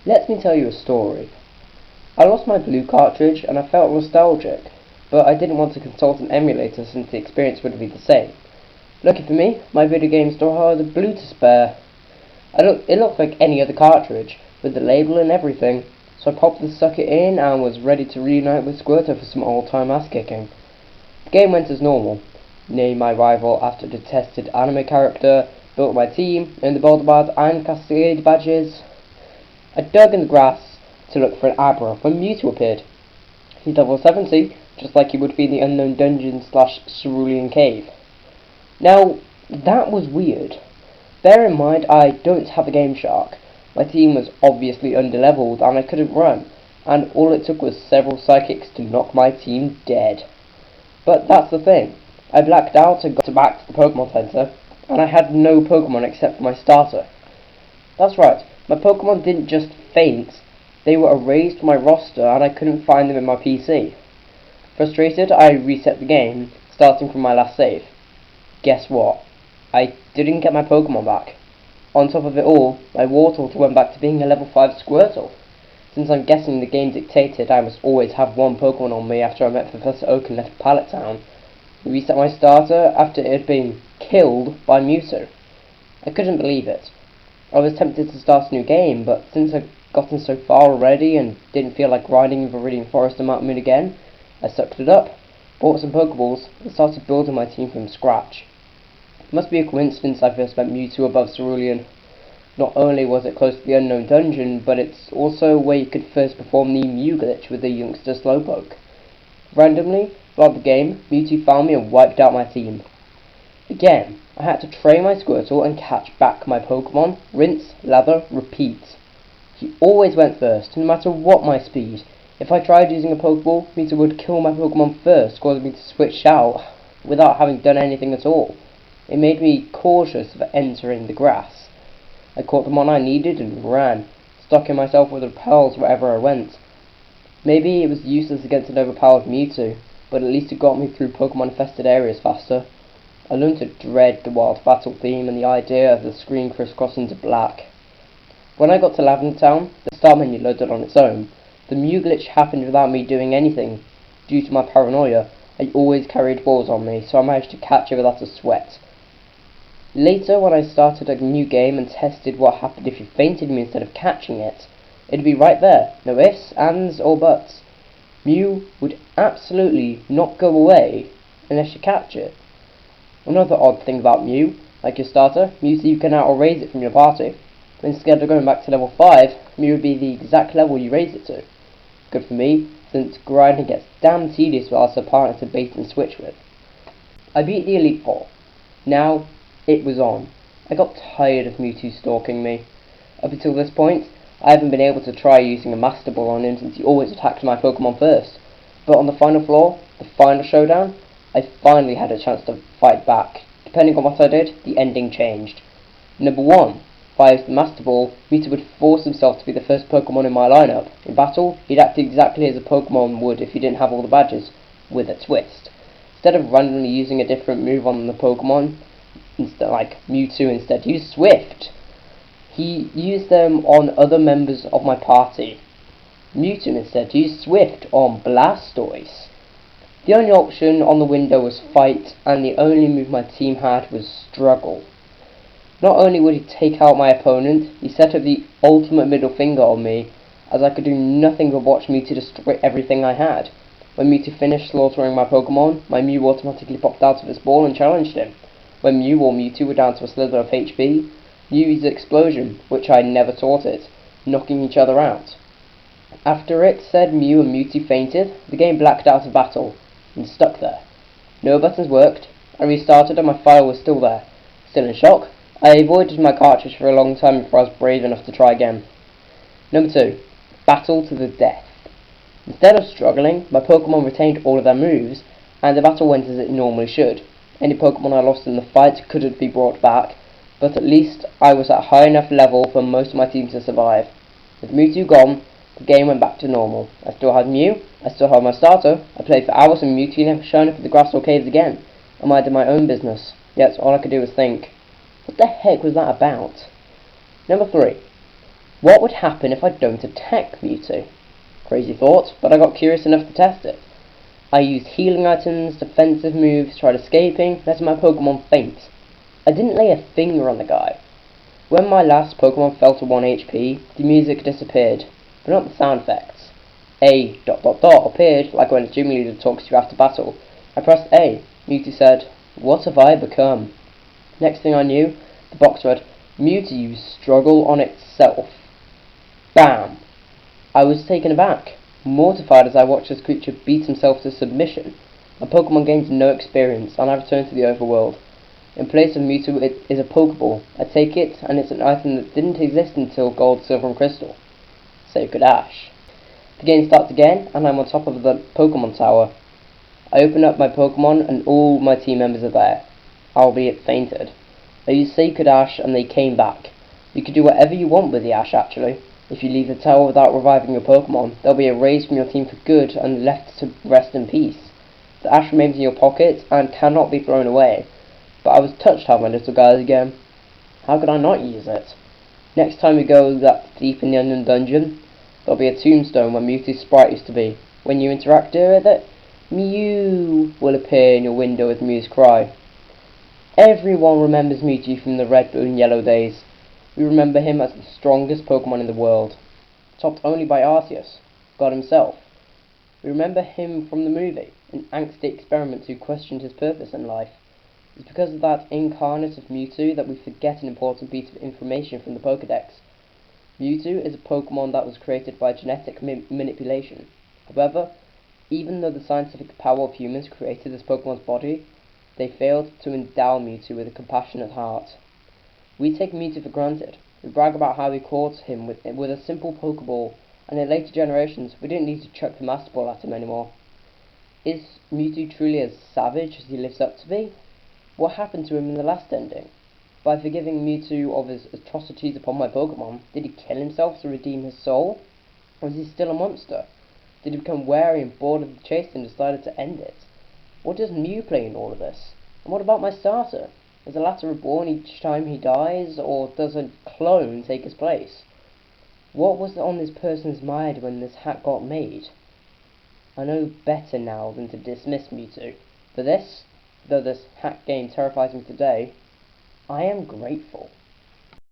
Let me tell you a story. I lost my blue cartridge and I felt nostalgic, but I didn't want to consult an emulator since the experience wouldn't be the same. Lucky for me, my video game store had a blue to spare. It looked like any other cartridge, with the label and everything, so I popped the sucker in and was ready to reunite with Squirtle for some old-time ass-kicking. The game went as normal. Named my rival after the detested anime character, built my team, earned the Boulder Bard and Cascade badges. I dug in the grass to look for an Abra when Mewtwo appeared. He's level 70, just like he would be in the Unknown Dungeon / Cerulean Cave. Now, that was weird. Bear in mind, I don't have a Game Shark. My team was obviously underleveled and I couldn't run, and all it took was several psychics to knock my team dead. But that's the thing. I blacked out and got back to the Pokemon Center, and I had no Pokemon except for my starter. That's right, my Pokemon didn't just faint, they were erased from my roster and I couldn't find them in my PC. Frustrated, I reset the game, starting from my last save. Guess what? I didn't get my Pokemon back. On top of it all, my Wartortle went back to being a level 5 Squirtle. Since I'm guessing the game dictated I must always have one Pokemon on me after I met Professor Oak and left Pallet Town, I reset my starter after it had been killed by Mewtwo. I couldn't believe it. I was tempted to start a new game, but since I'd gotten so far already and didn't feel like grinding in Viridian Forest and Mountain Moon again, I sucked it up, bought some Pokeballs, and started building my team from scratch. It must be a coincidence I first met Mewtwo above Cerulean. Not only was it close to the Unknown Dungeon, but it's also where you could first perform the Mew glitch with the youngster Slowpoke. Randomly, throughout the game, Mewtwo found me and wiped out my team. Again, I had to train my Squirtle and catch back my Pokemon, rinse, lather, repeat. He always went first, no matter what my speed. If I tried using a Pokeball, Mewtwo would kill my Pokemon first, causing me to switch out, without having done anything at all. It made me cautious of entering the grass. I caught the one I needed and ran, stocking myself with repels wherever I went. Maybe it was useless against an overpowered Mewtwo, but at least it got me through Pokemon-infested areas faster. I learned to dread the wild battle theme and the idea of the screen crisscrossing to black. When I got to Lavender Town, the start menu loaded on its own. The Mew glitch happened without me doing anything. Due to my paranoia, I always carried balls on me, so I managed to catch it without a sweat. Later, when I started a new game and tested what happened if you fainted me instead of catching it, it'd be right there, no ifs, ands, or buts. Mew would absolutely not go away unless you catch it. Another odd thing about Mew, like your starter, you can now erase it from your party. Instead of going back to level 5, Mew would be the exact level you raised it to. Good for me, since grinding gets damn tedious without a partner to bait and switch with. I beat the Elite Four. Now, it was on. I got tired of Mewtwo stalking me. Up until this point, I haven't been able to try using a Master Ball on him since he always attacked my Pokemon first. But on the final floor, the final showdown, I finally had a chance to fight back. Depending on what I did, the ending changed. Number 1. If I used the Master Ball, Mewtwo would force himself to be the first Pokemon in my lineup. In battle, he'd act exactly as a Pokemon would if he didn't have all the badges, with a twist. Instead of randomly using a different move on the Pokemon, like Mewtwo instead used Swift, he used them on other members of my party. Mewtwo instead used Swift on Blastoise. The only option on the window was Fight, and the only move my team had was Struggle. Not only would he take out my opponent, he set up the ultimate middle finger on me, as I could do nothing but watch Mewtwo destroy everything I had. When Mewtwo finished slaughtering my Pokemon, my Mew automatically popped out of its ball and challenged him. When Mew or Mewtwo were down to a slither of HP, Mew used Explosion, which I never taught it, knocking each other out. After it said Mew and Mewtwo fainted, the game blacked out of battle, and stuck there. No buttons worked. I restarted and my file was still there. Still in shock, I avoided my cartridge for a long time before I was brave enough to try again. Number 2. Battle to the death. Instead of struggling, my Pokemon retained all of their moves, and the battle went as it normally should. Any Pokemon I lost in the fight couldn't be brought back, but at least I was at a high enough level for most of my team to survive. With Mewtwo gone, the game went back to normal. I still had Mew, I still had my starter, I played for hours and Mewtwo never showed up in the grass or caves again. I minded my own business, yet all I could do was think, what the heck was that about? Number 3. What would happen if I don't attack Mewtwo? Crazy thought, but I got curious enough to test it. I used healing items, defensive moves, tried escaping, letting my Pokemon faint. I didn't lay a finger on the guy. When my last Pokemon fell to 1 HP, the music disappeared, but not the sound effects. A ... appeared, like when a gym leader talks to you after battle. I pressed A. Mewtwo said, "What have I become?" Next thing I knew, the box read, "Mewtwo struggle on itself." Bam! I was taken aback, mortified as I watched this creature beat himself to submission. My Pokemon gained no experience, and I returned to the overworld. In place of Mewtwo, it is a Pokeball. I take it, and it's an item that didn't exist until Gold, Silver, and Crystal. Sacred Ash. The game starts again, and I'm on top of the Pokemon Tower. I open up my Pokemon, and all my team members are there, albeit fainted. I used Sacred Ash, and they came back. You can do whatever you want with the Ash, actually. If you leave the tower without reviving your Pokemon, they'll be erased from your team for good and left to rest in peace. The Ash remains in your pocket and cannot be thrown away. But I was touched to have my little guys again. How could I not use it? Next time we go that deep in the unknown dungeon, there'll be a tombstone where Mewtwo's sprite used to be. When you interact with it, Mew will appear in your window with Mew's cry. Everyone remembers Mewtwo from the red, blue and yellow days. We remember him as the strongest Pokemon in the world, topped only by Arceus, God himself. We remember him from the movie, an angsty experiment who questioned his purpose in life. It's because of that incarnate of Mewtwo that we forget an important piece of information from the Pokédex. Mewtwo is a Pokemon that was created by genetic manipulation. However, even though the scientific power of humans created this Pokemon's body, they failed to endow Mewtwo with a compassionate heart. We take Mewtwo for granted. We brag about how we caught him with a simple Pokeball, and in later generations we didn't need to chuck the Master Ball at him anymore. Is Mewtwo truly as savage as he lives up to be? What happened to him in the last ending? By forgiving Mewtwo of his atrocities upon my Pokemon, did he kill himself to redeem his soul? Or is he still a monster? Did he become wary and bored of the chase and decided to end it? What does Mew play in all of this? And what about my starter? Is the latter reborn each time he dies, or does a clone take his place? What was on this person's mind when this hat got made? I know better now than to dismiss Mewtwo. For this, though this hat game terrifies me today, I am grateful.